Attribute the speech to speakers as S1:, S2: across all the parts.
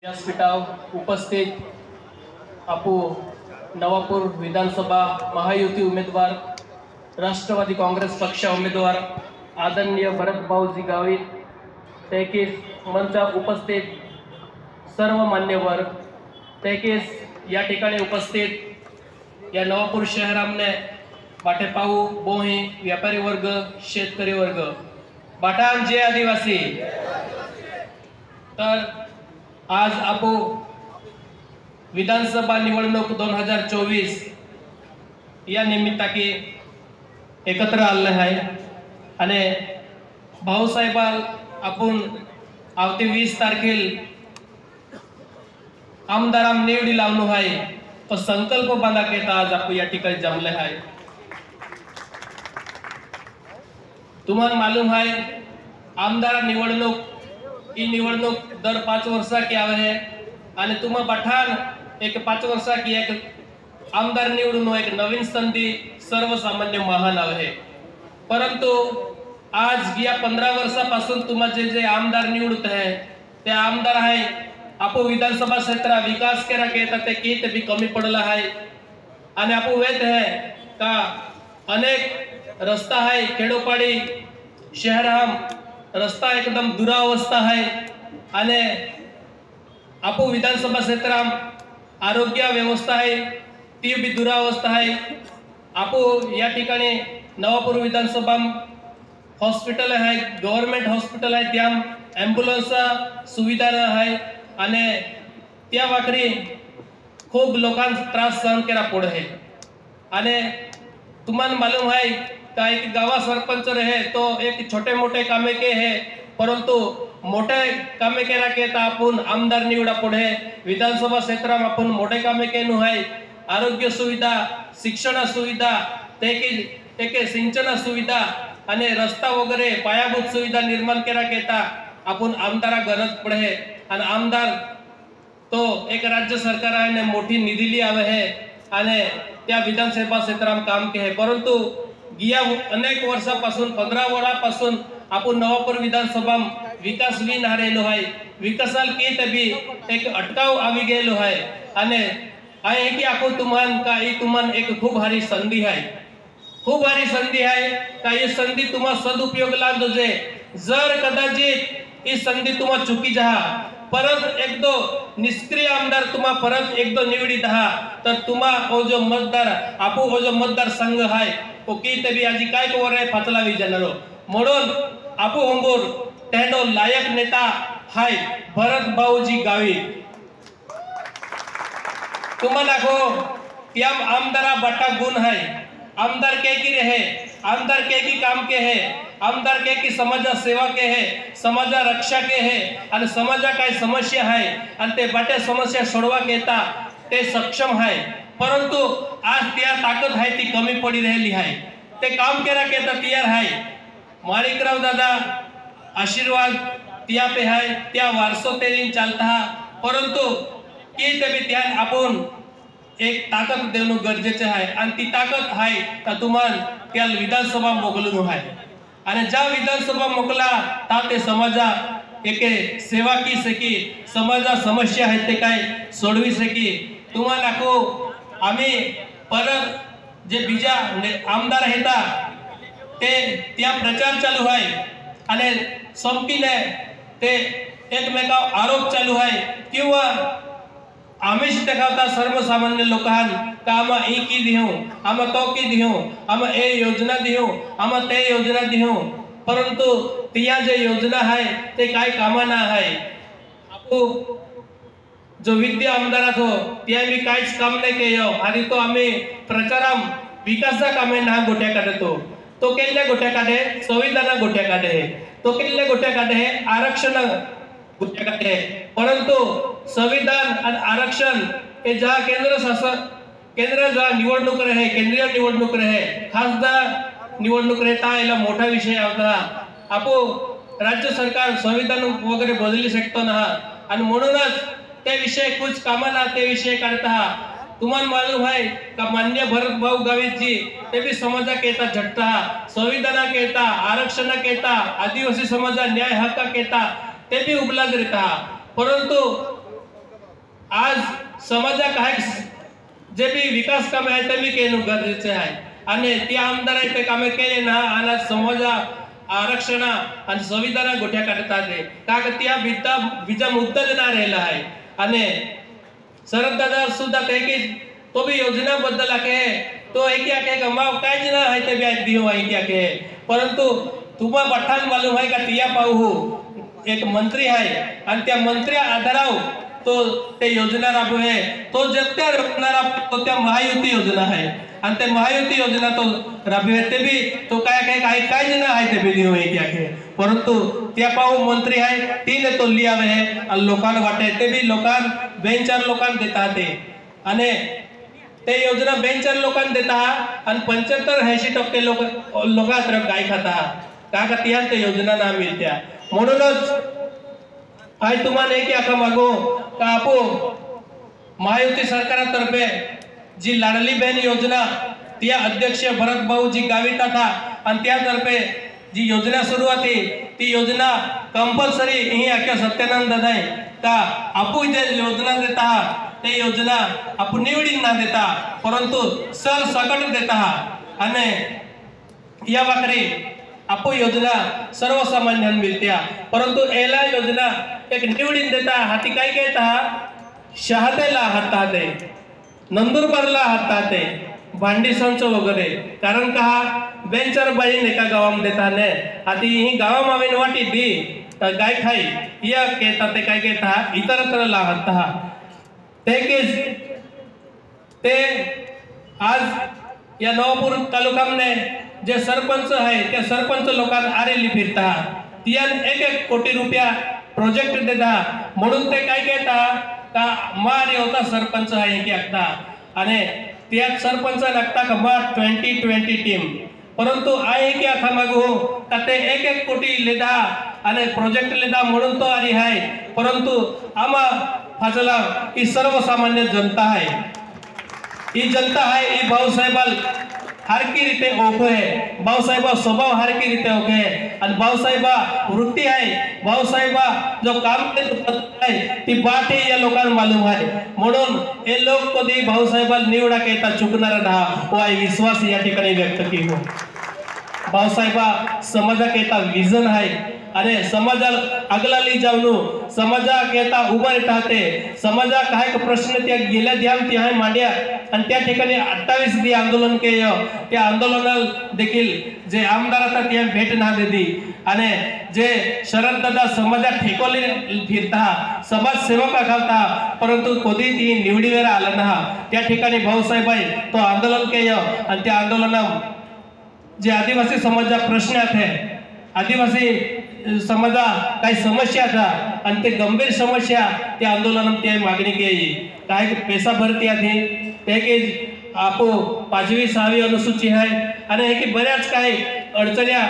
S1: व्यासपीठावर उपस्थित आपू नवापूर विधानसभा महायुती उमेदवार राष्ट्रवादी काँग्रेस पक्ष उमेदवार आदरणीय भरत भाऊजी गावित तैकीस मंच उपस्थित सर्व मान्यवर तैकीस या ठिकाणी उपस्थित या नवापूर शहरामने बाटे पाहू बोही व्यापारी वर्ग शेतकरी वर्ग बाटाम जे आदिवासी तर आज आपू विधानसभा निवडणूक 2024 या निमित्ताकी एकत्र आले आहे आणि भाऊसाहेब आपण आवते 20 तारखेल आमदाराम निवडी लावणू आहे तो संकल्प बांधा केता आज आपण या ठिकाणी जमले आहे। तुम्हाला मालूम है आमदार निवडणूक ही निवडणूक दर 5 वर्षा की आवे है आणि तुम्हा पठाण एक 5 वर्षा की एक आमदार निवडून एक नवीन संधी सर्वसामान्य महान आहे। परंतु आज या 15 वर्षापासून तुम्हा जे जे आमदार निवडत है ते आमदार है आपो विधानसभा क्षेत्र विकास केरा केता ते कित भी कमी पडला है आणि आपो वेत है का अनेक रस्ता है खेडोपाड़ी शहर हम रस्ता एकदम दुरावस्था है आणि आपो विधानसभा क्षेत्र आरोग्य व्यवस्था है ती भी दुरावस्था है। आपो या ठिकाणी नवापूर विधानसभा हॉस्पिटल है गवर्नमेंट हॉस्पिटल है त्या एम्ब्युलन्स सुविधा है आणि त्या वाकरी खूप लोकांचा त्रास सहन करा पड है आणि तुम्हाला मालूम है का एक गावा सरपंच रहे तो एक छोटे मोटे कामे के है परंतु मोठे कामे केरा के आपण आमदार निवडा पुढे विधानसभा क्षेत्रात आपण मोठे कामे केनु है आरोग्य सुविधा शिक्षण सुविधा तेके सिंचन सुविधा आणि रस्ता वगैरे पायाभूत सुविधा निर्माण केरा केता आपण आमदारा गरज पडे आणि आमदार तो एक राज्य सरकार आहे मोठी निधी ली आवे है आणि त्या विधानसभा क्षेत्रात काम के है परंतु गिया अनेक वर्षापासून 15 वर्षापासून आपण नवापूर विधानसभा विकास भी ना रहेलो है विकासाल के तभी एक अटकाव आवी गेलो है आणि आहे की आपण तुम्हान का ही तुम्हान एक खूप भारी संधी है खूप भारी संधी है का ये संधी तुम्हा सदुपयोग लाग जे जर कदाचित ही संधी तुम्हा चुकी जहा परत एक दो निष्क्रिय आमदार तुम्हा परत एक दो निवडित हा तर तुम्हा ओ जो मतदार आपू ओ जो मतदार संघ है ओ की तभी आजी काय को रे फातलावी जनरो म्हणून आपू अंगोर तेडो लायक नेता है भरत भाऊजी गावित तुम्हाला को त्या आमदारा बटा गुण है आमदार के की रहे आमदार के की काम के है आमदार के की समाज सेवा के है समाज रक्षा के है आणि समाजा काय समस्या है आणि ते बाटे समस्या सोडवा केता ते सक्षम है परंतु आज त्या ताकद है ती कमी पड़ी रहली है ते काम केरा केता तैयार है माणिकराव दादा आशीर्वाद त्या पे है त्या वारसो तेरी चालता परंतु की ते भी ध्यान आपण एक ताकद देणं गरजेचे आहे आणि ती ताकद आहे का तुम्हाला त्या विधानसभा मोकलून आहे आणि ज्या विधानसभा मोकला ता ते समाजा एके सेवा की सकी समाजा समस्या आहेत ते काय सोडवी सकी तुम्हाला को आम्ही परत जे बीजा आमदार आहेत ते त्या प्रचार चालू आहे आणि संपकीने ते एकमेकावर आरोप चालू आहे किंवा आमिष देखावता सर्वसामान्य लोकांन का आमा ई की दिहो आमा तो की दिहो आमा ए योजना दिहो आमा ते योजना दिहो परंतु त्या जे योजना है ते काय कामाना है आपू जो विद्या आमदारात हो त्या मी काहीच काम नाही केयो आणि तो आम्ही प्रचाराम विकासचा कामे ना गोट्या काढतो तो केल्ल्या गोट्या काढे संविधान गोट्या काढे तो केल्ल्या गोट्या काढे आरक्षण गोट्या काढे परंतु संविधान आणि आरक्षण हे जहाँ केंद्र शासन केंद्र जहाँ निवडणूक रहे केंद्रीय निवडणूक रहे खासदार निवडणूक रहता याला मोठा विषय होता आपो राज्य सरकार संविधान वगैरे बदली शकतो ना आणि म्हणूनच ते विषय कुछ कामाला ते विषय काढता तुम्हाला मालूम है का मान्य भरत भाऊ गावित जी ते भी समाजा केता झटता संविधान केता आरक्षण केता आदिवासी समाजा न्याय हक्क केता ते भी उपलब्ध रहता परंतु समाजा काय जे बी विकास कामे आहे ते बी केलं गरजेचे आहे आणि त्या आमदारांनी ते कामे केले ना आणि समाजा आरक्षण आणि संविधान गोठ्या काढतात का त्या बीजा मुद्दा ना राहिला आहे आणि शरद दादा सुद्धा ते की तो भी योजना बद्दल आहे तो एक गमाव काय जना आहे ते बी दियो आहे परंतु तुम्हाला पठाण मालूम आहे का तिया पाहू एक मंत्री आहे आणि त्या मंत्री आधाराव तो ते योजना राबवे तो जत्या रखणारा तो त्या महायुती योजना आहे आणि ते महायुती योजना तो राबवे ते भी तो काय जना आहे ते बी होय की परंतु त्या पाहू मंत्री आहे तीने तो लियावे आहे आणि लोकांना वाटे ते बी लोकां बेंचार लोकांना देतात आणि ते योजना बेंचार लोकांना देतात आणि 75-80% लोकांना गाय खाता का त्या ते योजना ना मिळत्या म्हणूनच आज तुम्हाला एक आका मागो का आपो महायुती सरकारातर्फे जी लाडली बहन योजना त्या अध्यक्ष भरत भाऊ जी गावित था आणि त्यातर्फे जी योजना सुरू होती ती योजना कंपल्सरी ही आख्या सत्यानंद दादा का आपू जे योजना देता ते योजना आपण निवडीन ना देता परंतु सर सकट देता आणि या वाकरी आपो योजना सर्वसामान्यांना मिळत्या परंतु एला योजना एक निवडीन देता हाती काय कहता शहादेला हातात नंदुरबारला हातात भांडी संच वगैरे कारण का बेंचर बाईन एका गावामध्ये देता ने आती ही गावामावेन वाटी दी गाय खाई या कहता ते काय कहता इतरत्र ला हाता ते आज या नवापूर तालुकामने जे सरपंच आहे त्या सरपंच लोकांना आरेली फिरता तियान 1-1 कोटी रुपया प्रोजेक्ट देता म्हणून ते काय कहता का मारी होता सरपंच आहे की आखता आणि त्यात सरपंच लागता का मा 2020 टीम परंतु आहे की आता मागू का ते 1-1 कोटी लेदा आणि प्रोजेक्ट लेदा म्हणून तो आरी आहे परंतु आम्हा फाजला ही सर्वसामान्य जनता आहे ही जनता आहे ही भाऊसाहेबाल हारकी रीते ओळख आहे भाऊसाहेबा स्वभाव हारकी रीते ओळख आहे आणि भाऊसाहेबा वृत्ती आहे भाऊसाहेबा जो काम आहे ती बाट या लोकांना मालूम आहे म्हणून हे लोक कधी भाऊसाहेबाला निवडा केता चुकणार ना वा विश्वास या ठिकाणी व्यक्त केलो भाऊसाहेबा समाजा केता विजन आहे आणि समाजाला अगलाली जाऊन समाजा केता उभा राहते समाजा काय प्रश्न त्या गेल्या ध्यान ती आहे मांड्या आणि त्या ठिकाणी 28 दी आंदोलन के त्या आंदोलनाला देखील जे आमदार आता त्या भेट ना देती आणि जे शरद दादा समाजा ठेकोले फिरता समाज सेवक घालता परंतु कधी ती निवडीवर आला ना त्या ठिकाणी भाऊसाहेब तो आंदोलन के आणि त्या आंदोलना जे आदिवासी समाजा प्रश्न आहे आदिवासी समाजा काही समस्या था आणि ते गंभीर समस्या त्या आंदोलनात त्या मागणी केली काय पैसा भरती आधी ते की आपो 5वी 6वी अनुसूची आहे आणि हे की बऱ्याच काही अडचण्या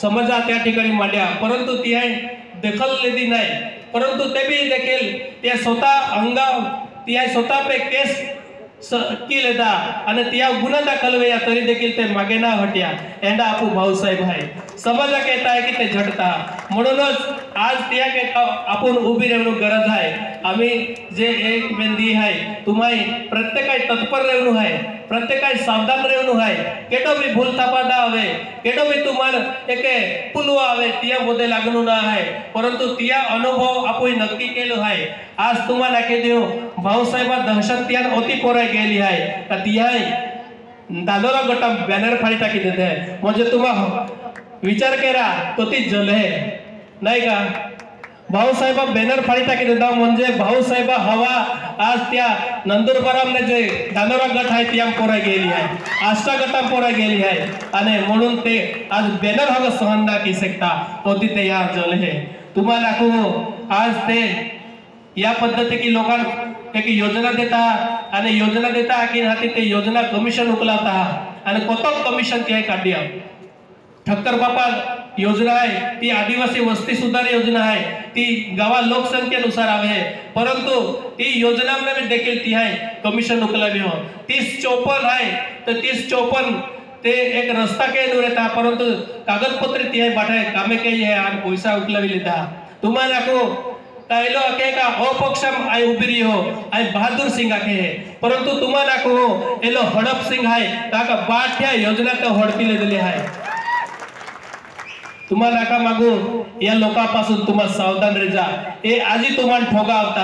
S1: समाजा त्या ठिकाणी मांडल्या परंतु ती आहे दखल लेती नाही परंतु ते बी देखील त्या स्वतः अंगाव ती आहे स्वतः पे केस की लेता आणि त्या गुन्हा दाखल वेया तरी देखील ते मागे ना हट्या एंडा आपू भाऊसाहेब आहे समाजा कहता है की ते झटता म्हणूनच आज त्या कहता आपण उभी राहणं गरज आहे आम्ही जे एक बेंदी आहे तुम्ही प्रत्येकाय तत्पर राहणं आहे प्रत्येकाय सावधान राहणं आहे केटो भी भूल थापादा हवे केटो भी तुम्हाला एक पुलवा हवे त्या मध्ये लागणं ना आहे परंतु त्या अनुभव आपण नक्की केलो आहे आज तुम्हाला के देऊ भाऊसाहेब दहशत त्यान अति पोराय गेली आहे का ती आहे दादोरा गटा बॅनर फाडी टाकी देते म्हणजे तुम्हा विचार करा तो ती जल है नाही का भाऊसाहेब बॅनर फाडी टाकी देता म्हणजे भाऊसाहेब हवा आज त्या नंदुरबारामने जे दानोरा गट आहे त्या पोरा गेली आहे आष्टा गटा पोरा गेली आहे आणि म्हणून ते आज बॅनर हवा सहन ना की सकता तो तिथे या जल है तुम्हाला आज ते या पद्धती की लोकांना एक योजना देता आणि योजना देता की हाती ते योजना कमिशन उकलाता आणि कोतो कमिशन ती काढली ठक्कर बापा योजना आहे ती आदिवासी वस्ती सुधार योजना आहे ती गावा लोकसंख्येनुसार आहे परंतु ती योजना में देखील ती आहे कमिशन उकलावी हो 30-54 आहे तर 30-54 ते एक रस्ता के न रहता परंतु कागदपत्र ती आहे बाटे कामे केली आहे आणि पैसा उकलावी लेता तुम्हाला को ताइलो अके का अपक्षम आई उबरी हो आई बहादुर सिंह आके है परंतु तुम्हाला को एलो हडप सिंह है ताका बाठ्या योजना का हडपिले दिले है तुम्हाला का मागू या लोकांपासून तुम्हाला सावधान रेजा हे आजी तुम्हाला ठोगावता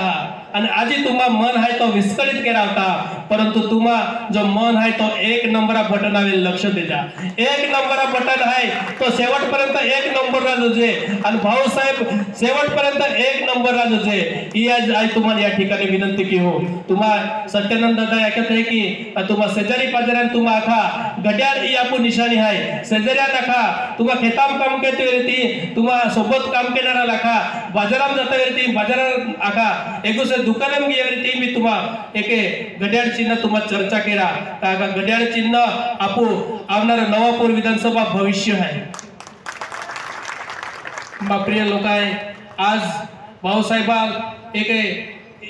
S1: आणि आजी तुम्हा मन आहे तो विस्कळीत केरावता परंतु तुम्हा जो मन आहे तो एक नंबर बटनावर लक्ष देजा एक नंबर बटन आहे तो शेवटपर्यंत एक नंबर राजूजे आणि भाऊसाहेब शेवटपर्यंत एक नंबर राजूजे ही आज तुम्हाला या ठिकाणी विनंती की हो तुम्हा सत्यानंद दादा ऐकत आहे की तुम्हा शेजारी पाजाऱ्यान तुम्हा आखा घड्याळ ही आपू निशाणी आहे शेजाऱ्या नका तुम्हा खेताम काम करते ती तुम्हा सोबत काम करणारा लाखा बाजारात जाता ती बाजारात आखा एकुसे दुकानात गेली मी तुम्हा एके घड्याळ चिन्ह तुम्हा चर्चा केला का घड्याळ चिन्ह आपू आवणार नवापूर विधानसभा भविष्य आहे प्रिय लोक आहे आज भाऊसाहेबा एक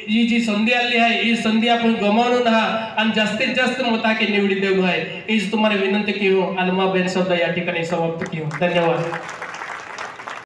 S1: ही जी संधी आली आहे ही संधी आपण गमावू नका आणि जास्तीत जास्त मताके निवडी देऊ आहे हीच तुम्हाला विनंती की हो आणि मग बेन शब्द या ठिकाणी समाप्त की हो धन्यवाद।